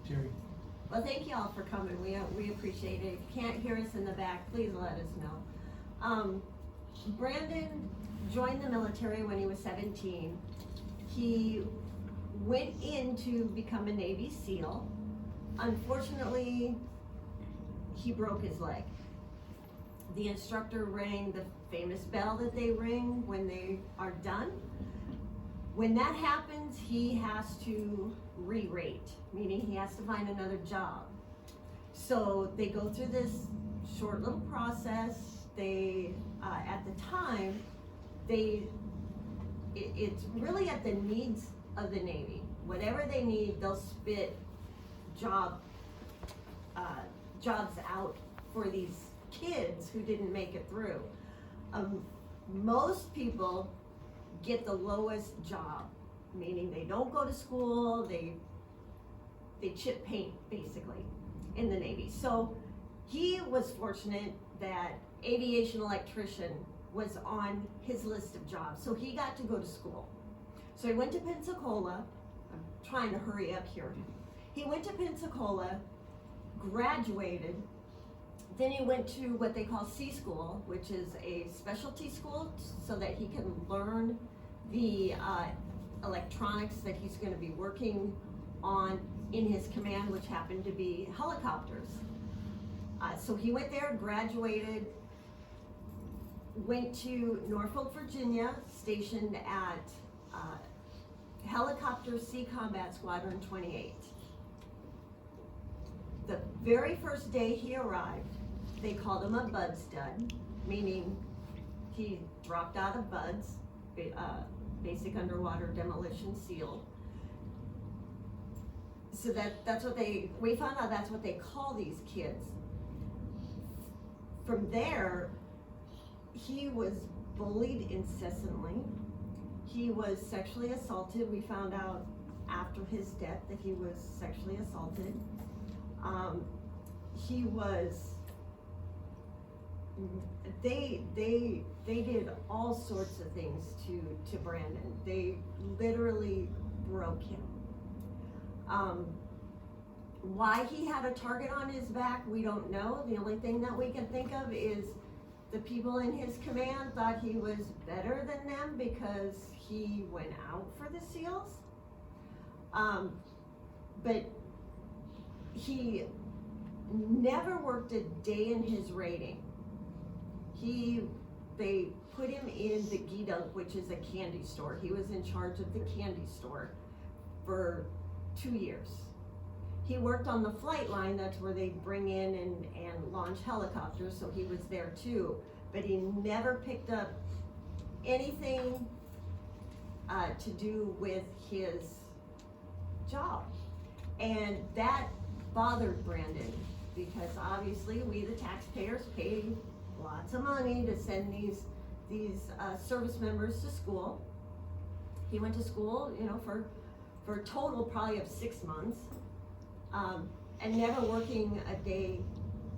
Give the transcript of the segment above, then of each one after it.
Jerry. Well, thank you all for coming. We appreciate it. If you can't hear us in the back, please let us know. Brandon joined the military when he was 17. He went in to become a Navy SEAL. Unfortunately, he broke his leg. The instructor rang the famous bell that they ring when they are done. When that happens, he has to re-rate, meaning he has to find another job. So they go through this short little process. They, at the time, it's really at the needs of the Navy. Whatever they need, they'll spit jobs out for these kids who didn't make it through. Most people get the lowest job, meaning they don't go to school, they chip paint basically in the Navy. So he was fortunate that aviation electrician was on his list of jobs, so he got to go to school. So he went to Pensacola. I'm trying to hurry up here. He went to Pensacola, graduated, then he went to what they call C School, which is a specialty school so that he can learn the electronics that he's going to be working on in his command, which happened to be helicopters. So he went there, graduated, went to Norfolk, Virginia, stationed at Helicopter Sea Combat Squadron 28. The very first day he arrived, they called him a bud stud, meaning he dropped out of buds, basic underwater demolition seal. So that's what we found out that's what they call these kids. From there, he was bullied incessantly. He was sexually assaulted. We found out after his death that he was sexually assaulted. He was, they did all sorts of things to Brandon. They literally broke him. Why he had a target on his back, we don't know. The only thing that we can think of is the people in his command thought he was better than them because he went out for the SEALs. But he never worked a day in his rating. They put him in the Gidunk, which is a candy store. He was in charge of the candy store for 2 years. He worked on the flight line, that's where they bring in and launch helicopters, so he was there too. But he never picked up anything to do with his job. And that bothered Brandon because obviously we, the taxpayers, pay lots of money to send these service members to school. He went to school, for a total probably of 6 months, and never working a day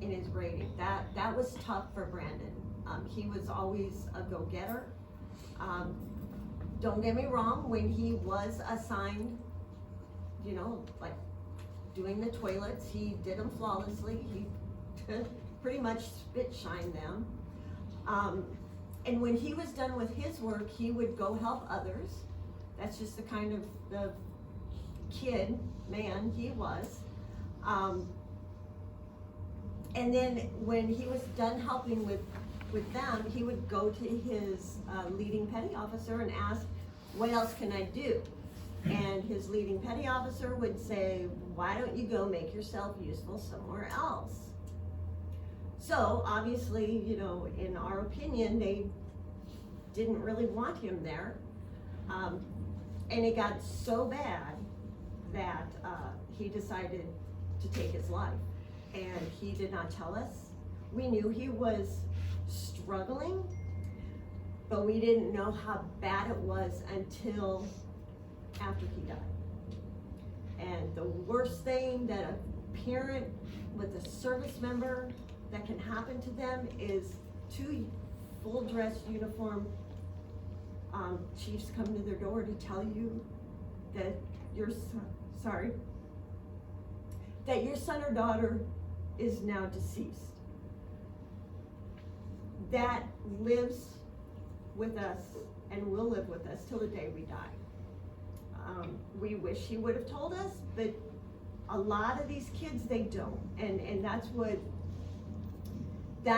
in his rating. That was tough for Brandon. He was always a go-getter. Don't get me wrong, when he was assigned, like doing the toilets, he did them flawlessly. He pretty much spit shined them. And when he was done with his work, he would go help others. That's just the kind of the man he was. And then when he was done helping with them, he would go to his leading petty officer and ask, what else can I do? And his leading petty officer would say, why don't you go make yourself useful somewhere else? So obviously, in our opinion, they didn't really want him there. And it got so bad that he decided to take his life. And he did not tell us. We knew he was struggling, but we didn't know how bad it was until after he died. And the worst thing that a parent with a service member that can happen to them is 2 full dress uniform chiefs come to their door to tell you that you're sorry. that your son or daughter is now deceased. That lives with us and will live with us till the day we die. We wish he would have told us, but a lot of these kids, they don't. And that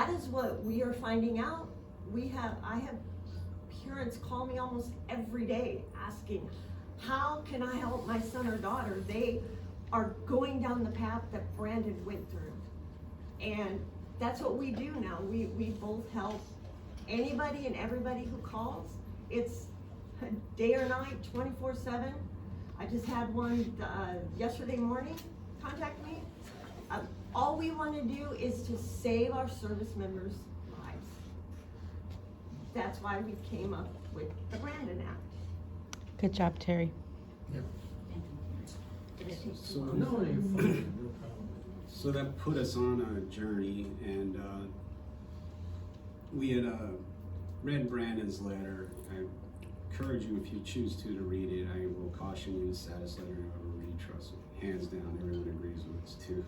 is what we are finding out. I have parents call me almost every day asking, how can I help my son or daughter? They are going down the path that Brandon went through. And that's what we do now. We both help anybody and everybody who calls. It's day or night, 24/7. I just had one yesterday morning contact me. All we want to do is to save our service members' lives. That's why we came up with the Brandon Act. Good job, Terry. So that put us on a journey, and we had read Brandon's letter. I encourage you, if you choose to read it. I will caution you, the saddest letter you ever read, trust me. Hands down, everyone agrees with us too,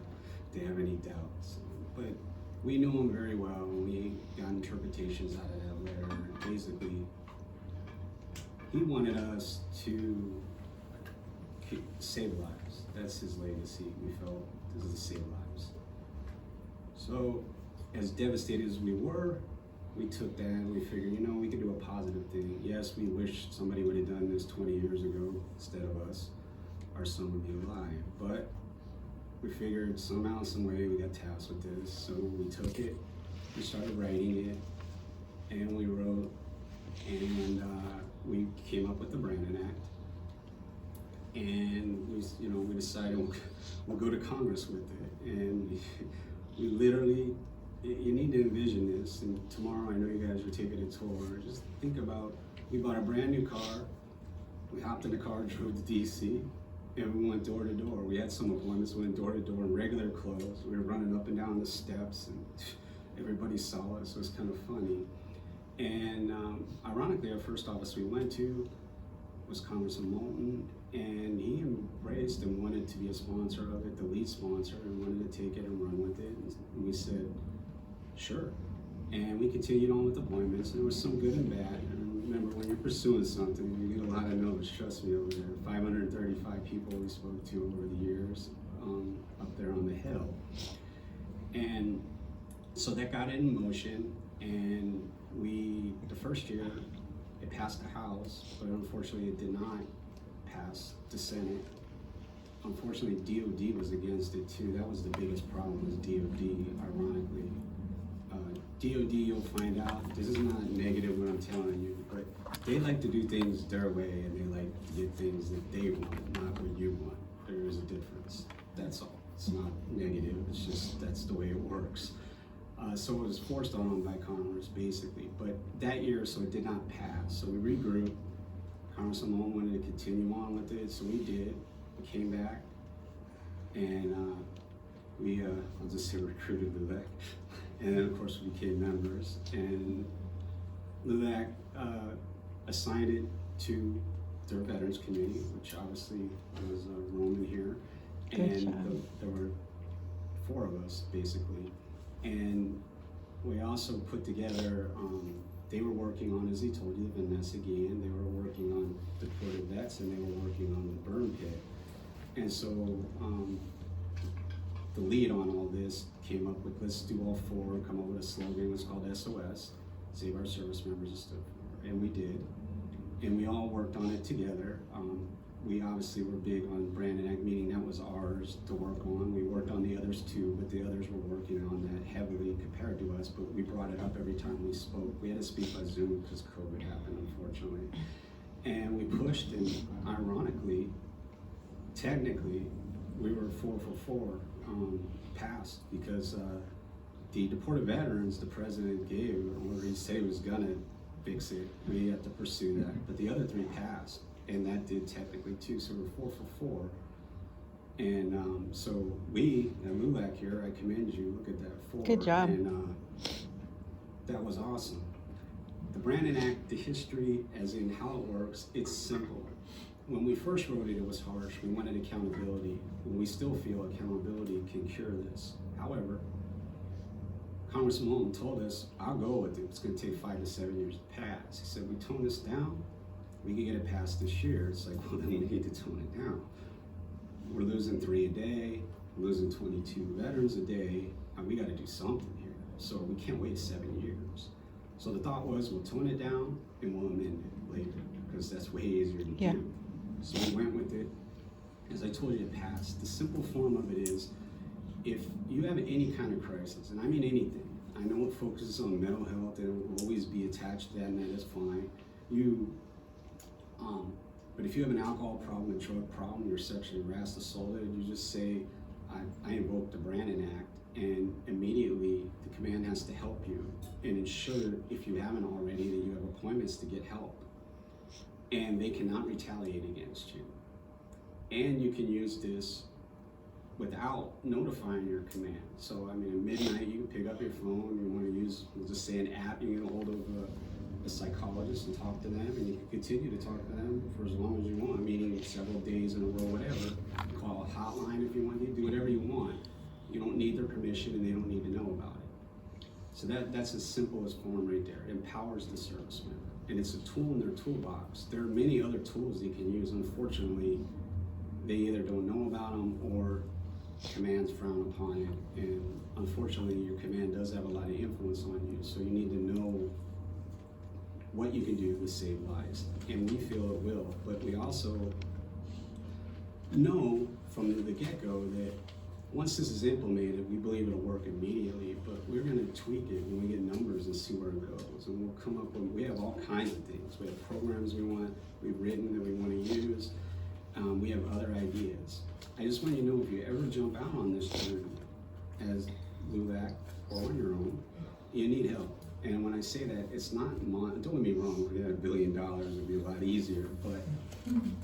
if they have any doubts. But we knew him very well, and we got interpretations out of that letter. Basically, he wanted us to save lives. That's his legacy. We felt this is to save lives. So, as devastated as we were, we took that and we figured, we could do a positive thing. Yes, we wish somebody would have done this 20 years ago instead of us. Our son would be alive. But we figured somehow, some way, we got tasked with this. So we took it, we started writing it, and we wrote, and we came up with the Brandon Act. And we decided we'll go to Congress with it. And we literally, you need to envision this. And tomorrow, I know you guys are taking a tour. Just think about, we bought a brand new car. We hopped in the car, drove to DC, and we went door to door. We had some appointments, we went door to door in regular clothes. We were running up and down the steps, and everybody saw us. It was kind of funny. And ironically, our first office we went to was Congressman Moulton, and he embraced and wanted to be a sponsor of it, the lead sponsor, and wanted to take it and run with it. And we said, sure. And we continued on with appointments, and there was some good and bad. And remember, when you're pursuing something, you get a lot of no's, trust me, over there. 535 people we spoke to over the years up there on the Hill. And so that got it in motion, and the first year, it passed the House, but unfortunately it did not pass the Senate. Unfortunately, DOD was against it too. That was the biggest problem, was DOD, ironically. DOD, you'll find out, this is not negative what I'm telling you, but they like to do things their way, and they like to get things that they want, not what you want. There is a difference, that's all. It's not negative, it's just, that's the way it works. So it was forced on by Congress, basically. But that year, so it did not pass. So we regrouped. Congressman Moulton wanted to continue on with it, so we did. We came back, and I'll just say recruited LULAC. And then, of course, we became members. And LULAC assigned it to their Veterans Committee, which obviously was Roman here. And there were 4 of us, basically. And we also put together, they were working on, as he told you, Vanessa Guillen, they were working on deported vets, and they were working on the burn pit. And so the lead on all this came up with, let's do all 4, come up with a slogan. It was called SOS, Save Our Service Members and stuff. And we did. And we all worked on it together. We obviously were big on Brandon Act, meaning that was ours to work on. We worked on the others too, but the others were working on that heavily compared to us, but we brought it up every time we spoke. We had to speak by Zoom because COVID happened, unfortunately. And we pushed, and ironically, technically, we were 4 for 4 passed, because the deported veterans, the president gave, or he said he was gonna fix it. We had to pursue that, but the other 3 passed. And that did technically too, so we're 4 for 4. And so we, at LULAC here, I commend you, look at that, 4. Good job. And that was awesome. The Brandon Act, the history, as in how it works, it's simple. when we first wrote it, it was harsh. We wanted accountability, and we still feel accountability can cure this. However, Congressman Moulton told us, I'll go with it. It's going to take 5 to 7 years to pass. He said, we tone this down, we can get it passed this year. It's like, well, then we need to tone it down. We're losing 3 a day, we're losing 22 veterans a day, and we got to do something here. So we can't wait 7 years. So the thought was, we'll tone it down and we'll amend it later, because that's way easier to do. So we went with it. As I told you, it passed. The simple form of it is, if you have any kind of crisis, and I mean anything, I know it focuses on mental health and it will always be attached to that, and that is fine. But if you have an alcohol problem, a drug problem, you're sexually harassed, assaulted, you just say, I invoke the Brandon Act, and immediately the command has to help you and ensure, if you haven't already, that you have appointments to get help. And they cannot retaliate against you. And you can use this without notifying your command. So, I mean, at midnight, you can pick up your phone, you want to use, we'll just say, an app, you can get a hold of a psychologist and talk to them, and you can continue to talk to them for as long as you want, meaning several days in a row, whatever. Call a hotline if you want to, do whatever you want. You don't need their permission, and they don't need to know about it. So that's as simple as form right there. It empowers the service member. And it's a tool in their toolbox. There are many other tools they can use. Unfortunately, they either don't know about them or commands frown upon it. And unfortunately, your command does have a lot of influence on you. So you need to know what you can do to save lives. And we feel it will. But we also know from the get-go that once this is implemented, we believe it'll work immediately, but we're going to tweak it when we get numbers and see where it goes. And we'll come up with, we have all kinds of things. We have programs we've written that we want to use. We have other ideas. I just want you to know, if you ever jump out on this journey as LULAC or on your own, you need help. And when I say that, it's not, don't get me wrong, if we had $1 billion, it'd be a lot easier, but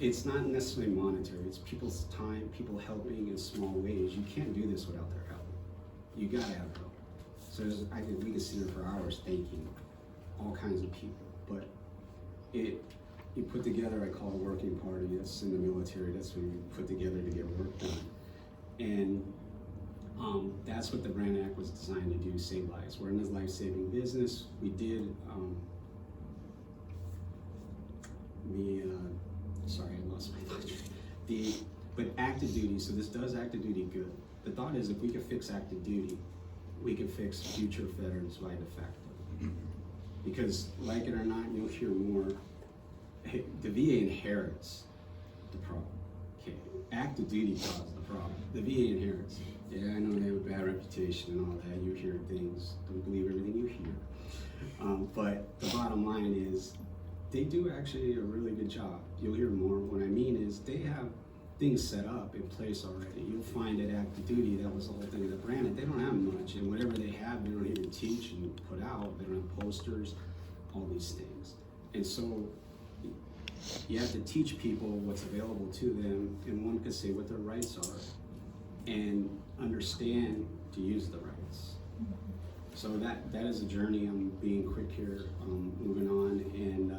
it's not necessarily monetary. It's people's time, people helping in small ways. You can't do this without their help. You gotta have help. So we could sit here for hours thanking all kinds of people, but you put together, I call it a working party. That's in the military. That's what you put together to get work done. And that's what the Brandon Act was designed to do, save lives. We're in this life-saving business. We did sorry, I lost my thought. But active duty, so this does active duty good. The thought is, if we could fix active duty, we can fix future veterans by de facto. Because, like it or not, you'll hear more. The VA inherits the problem. Okay, active duty causes the problem. The VA inherits. Yeah, I know they have a bad reputation and all that. You hear things, don't believe everything you hear. But the bottom line is, they do actually a really good job. You'll hear more. What I mean is, they have things set up in place already. You'll find at active duty, that was the whole thing of the Brandon, they don't have much, and whatever they have, they don't even teach and put out. They don't have posters, all these things. And so, you have to teach people what's available to them, and one could say what their rights are, and understand to use the rights. So that is a journey. I'm being quick here, moving on, and